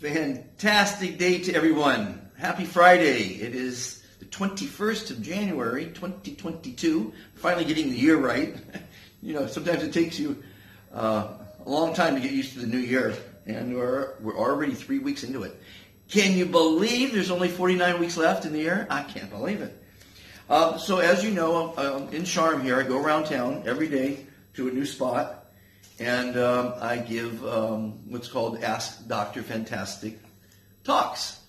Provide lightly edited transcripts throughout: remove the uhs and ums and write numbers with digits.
Fantastic day to everyone. Happy Friday. It is the 21st of January, 2022. Finally getting the year right. You know, sometimes it takes you a long time to get used to the new year, and we're already 3 weeks into it. Can you believe there's only 49 weeks left in the year? I can't believe it. So as you know, in Charm here, I go around town every day to a new spot. And I give what's called Ask Dr. Fantastic talks.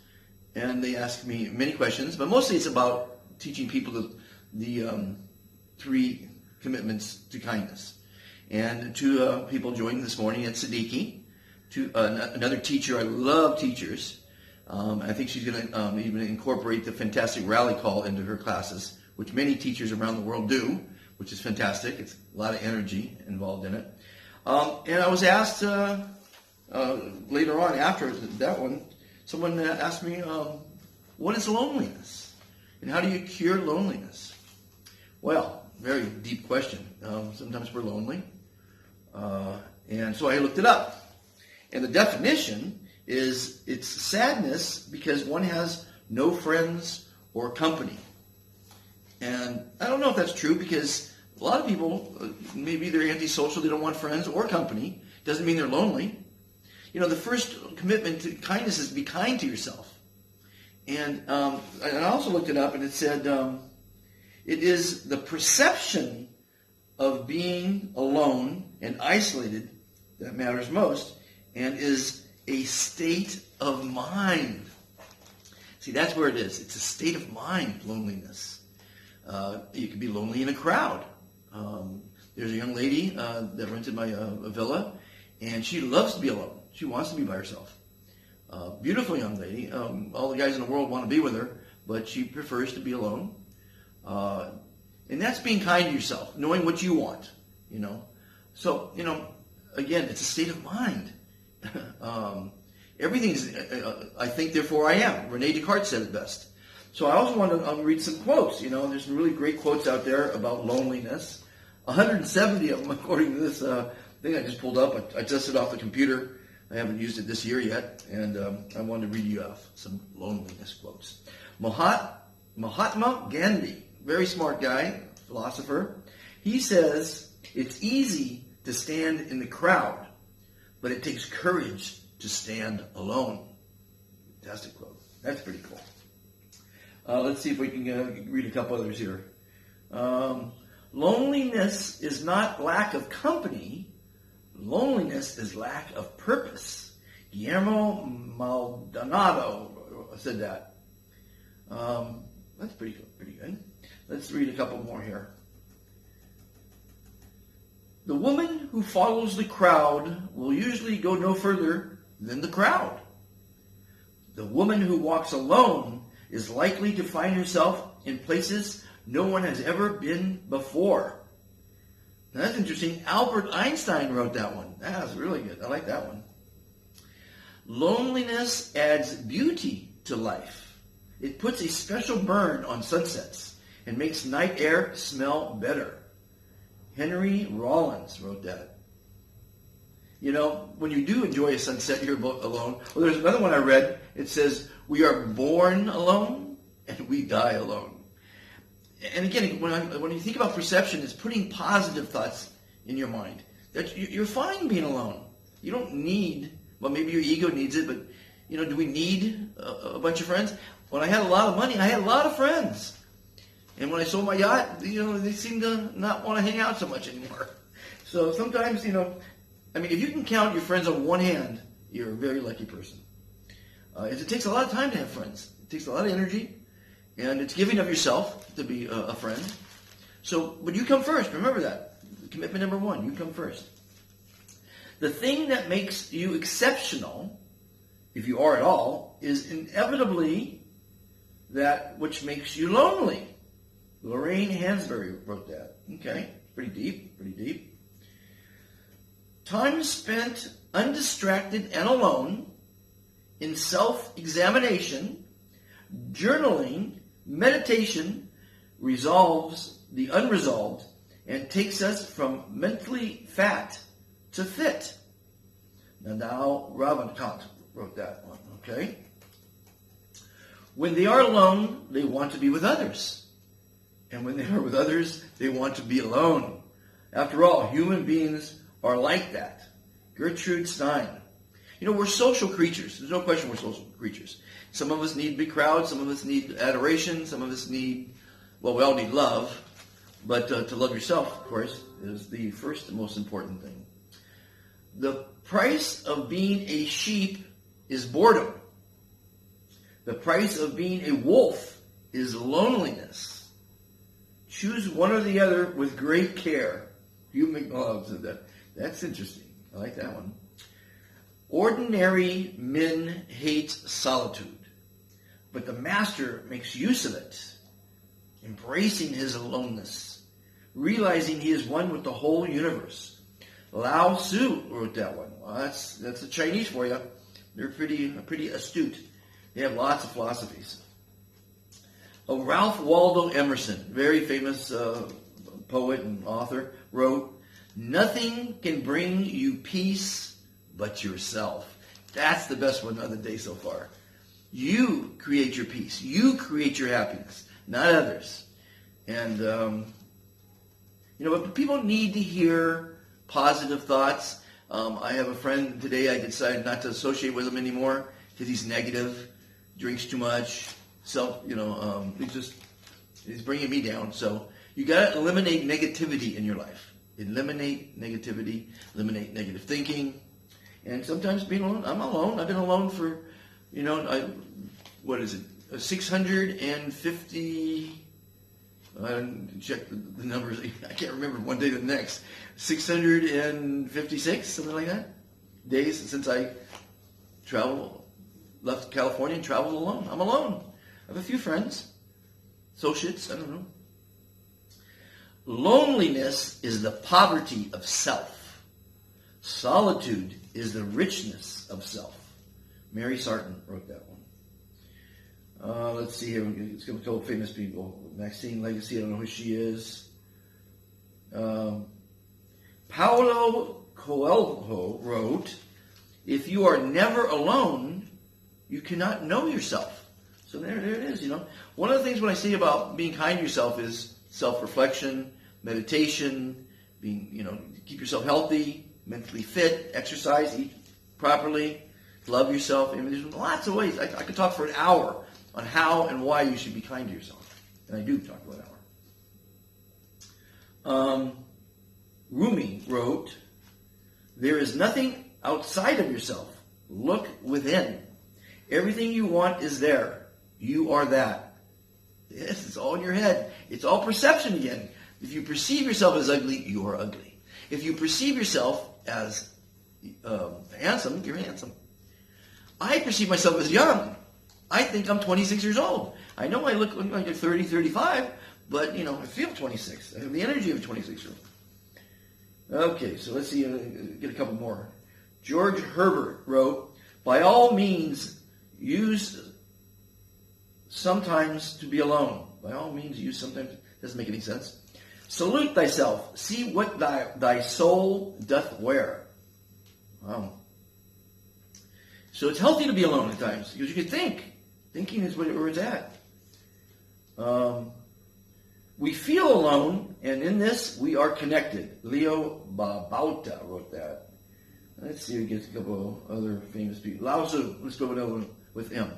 And they ask me many questions, but mostly it's about teaching people the 3 commitments to kindness. And 2 people joined this morning at Siddiqui, another teacher. I love teachers. I think she's going to even incorporate the fantastic rally call into her classes, which many teachers around the world do, which is fantastic. It's a lot of energy involved in it. And I was asked later on after that one, someone asked me, what is loneliness? And how do you cure loneliness? Well, very deep question. Sometimes we're lonely. And so I looked it up. And the definition is it's sadness because one has no friends or company. And I don't know if that's true because a lot of people, maybe they're antisocial, they don't want friends or company. Doesn't mean they're lonely. You know, the first commitment to kindness is be kind to yourself. And I also looked it up and it said it is the perception of being alone and isolated that matters most and is a state of mind. See, that's where it is. It's a state of mind, loneliness. You can be lonely in a crowd. There's a young lady that rented my villa, and she loves to be alone. She wants to be by herself. Beautiful young lady. All the guys in the world want to be with her, but she prefers to be alone. And that's being kind to yourself, knowing what you want, you know. So, you know, again, it's a state of mind. Everything's, I think, therefore I am. Rene Descartes said it best. So I also want to read some quotes. You know, there's some really great quotes out there about loneliness. 170 of them, according to this thing I just pulled up. I tested off the computer. I haven't used it this year yet, and I wanted to read you off some loneliness quotes. Mahatma Gandhi, very smart guy, philosopher. He says, it's easy to stand in the crowd, but it takes courage to stand alone. Fantastic quote. That's pretty cool. Let's see if we can read a couple others here. Loneliness is not lack of company. Loneliness is lack of purpose. Guillermo Maldonado said that. That's pretty good. Let's read a couple more here. The woman who follows the crowd will usually go no further than the crowd. The woman who walks alone is likely to find herself in places no one has ever been before. Now, that's interesting. Albert Einstein wrote that one. That was really good. I like that one. Loneliness adds beauty to life. It puts a special burn on sunsets and makes night air smell better. Henry Rollins wrote that. You know, when you do enjoy a sunset, you're alone. Well, there's another one I read. It says, we are born alone and we die alone. And again, when you think about perception, it's putting positive thoughts in your mind. That you're fine being alone. You don't need, well, maybe your ego needs it, but, you know, do we need a bunch of friends? When I had a lot of money, I had a lot of friends. And when I sold my yacht, you know, they seemed to not want to hang out so much anymore. So sometimes, you know, I mean, if you can count your friends on one hand, you're a very lucky person. It takes a lot of time to have friends. It takes a lot of energy. And it's giving of yourself to be a friend. So, but you come first. Remember that. Commitment number 1, you come first. The thing that makes you exceptional, if you are at all, is inevitably that which makes you lonely. Lorraine Hansberry wrote that. Okay, pretty deep. Time spent undistracted and alone in self-examination, journaling, meditation resolves the unresolved and takes us from mentally fat to fit. Now, Ravikant wrote that one, okay? When they are alone, they want to be with others. And when they are with others, they want to be alone. After all, human beings are like that. Gertrude Stein. We're social creatures. There's no question we're social creatures. Some of us need big crowds. Some of us need adoration. Some of us need, we all need love. But to love yourself, of course, is the first and most important thing. The price of being a sheep is boredom. The price of being a wolf is loneliness. Choose one or the other with great care. Hugh McNaught said that. That's interesting. I like that one. Ordinary men hate solitude, but the master makes use of it, embracing his aloneness, realizing he is one with the whole universe. Lao Tzu wrote that one. Well, that's the Chinese for you. They're pretty astute. They have lots of philosophies. Ralph Waldo Emerson, very famous poet and author, wrote, "Nothing can bring you peace but yourself." That's the best one of the day so far. You create your peace. You create your happiness, not others. And, but people need to hear positive thoughts. I have a friend today, I decided not to associate with him anymore because he's negative, drinks too much, he's bringing me down. So you got to eliminate negativity in your life. Eliminate negativity, eliminate negative thinking. And sometimes being alone, I'm alone. I've been alone for, 650, I check the numbers, I can't remember one day to the next, 656, something like that, days since I left California and traveled alone. I'm alone. I have a few friends, associates, I don't know. Loneliness is the poverty of self. Solitude is the richness of self. Mary Sarton wrote that one. Let's see here. Let's go with a couple famous people. Maxine Legacy, I don't know who she is. Paulo Coelho wrote, "If you are never alone, you cannot know yourself." So there it is, One of the things when I say about being kind to yourself is self-reflection, meditation, keep yourself healthy, mentally fit, exercise, eat properly, love yourself. There's lots of ways. I could talk for an hour on how and why you should be kind to yourself. And I do talk for an hour. Rumi wrote, "There is nothing outside of yourself. Look within. Everything you want is there. You are that." Yes, it's all in your head. It's all perception again. If you perceive yourself as ugly, you are ugly. If you perceive yourself as handsome, you're handsome. I perceive myself as young. I think I'm 26 years old. I know I look like a 30, 35, but, I feel 26. I have the energy of a 26-year-old. Okay, so let's see, get a couple more. George Herbert wrote, "By all means, use sometimes to be alone." By all means, use sometimes. Doesn't make any sense. "Salute thyself. See what thy soul doth wear." Wow. So it's healthy to be alone at times because you can think. Thinking is where it's at. We feel alone, and in this we are connected. Leo Babauta wrote that. Let's see if we get a couple other famous people. Lao Tzu, let's go with another one with him.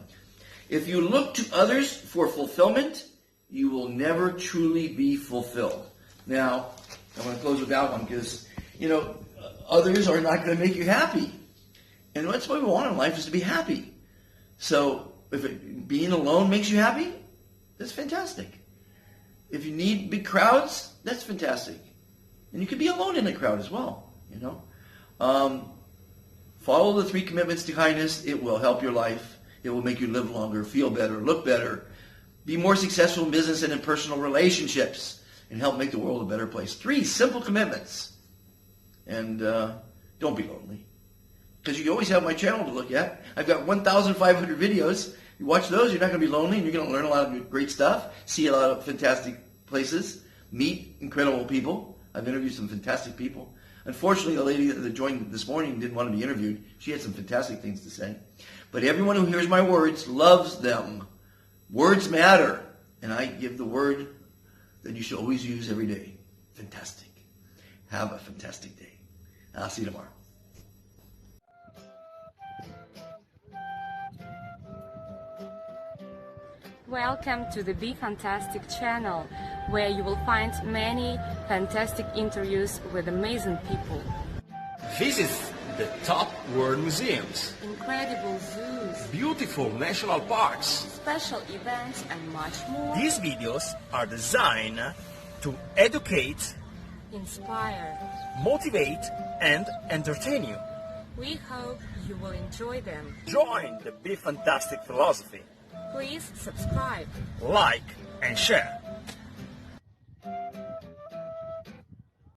"If you look to others for fulfillment, you will never truly be fulfilled." Now, I'm going to close with that one because, others are not going to make you happy. And that's what we want in life is to be happy. So if being alone makes you happy, that's fantastic. If you need big crowds, that's fantastic. And you can be alone in a crowd as well, Follow the 3 commitments to kindness. It will help your life. It will make you live longer, feel better, look better, be more successful in business and in personal relationships, and help make the world a better place. 3 simple commitments. And don't be lonely. Because you always have my channel to look at. I've got 1,500 videos. You watch those, you're not going to be lonely, and you're going to learn a lot of great stuff, see a lot of fantastic places, meet incredible people. I've interviewed some fantastic people. Unfortunately, the lady that joined this morning didn't want to be interviewed. She had some fantastic things to say. But everyone who hears my words loves them. Words matter. And I give the word that you should always use every day. Fantastic. Have a fantastic day. I'll see you tomorrow. Welcome to the Be Fantastic channel, where you will find many fantastic interviews with amazing people. Visit the top world museums, Incredible zoos, beautiful national parks. special events, and much more. These videos are designed to educate, Inspire. motivate, and entertain you. We hope you will enjoy them. Join the Be Fantastic philosophy. Please subscribe. Like and share.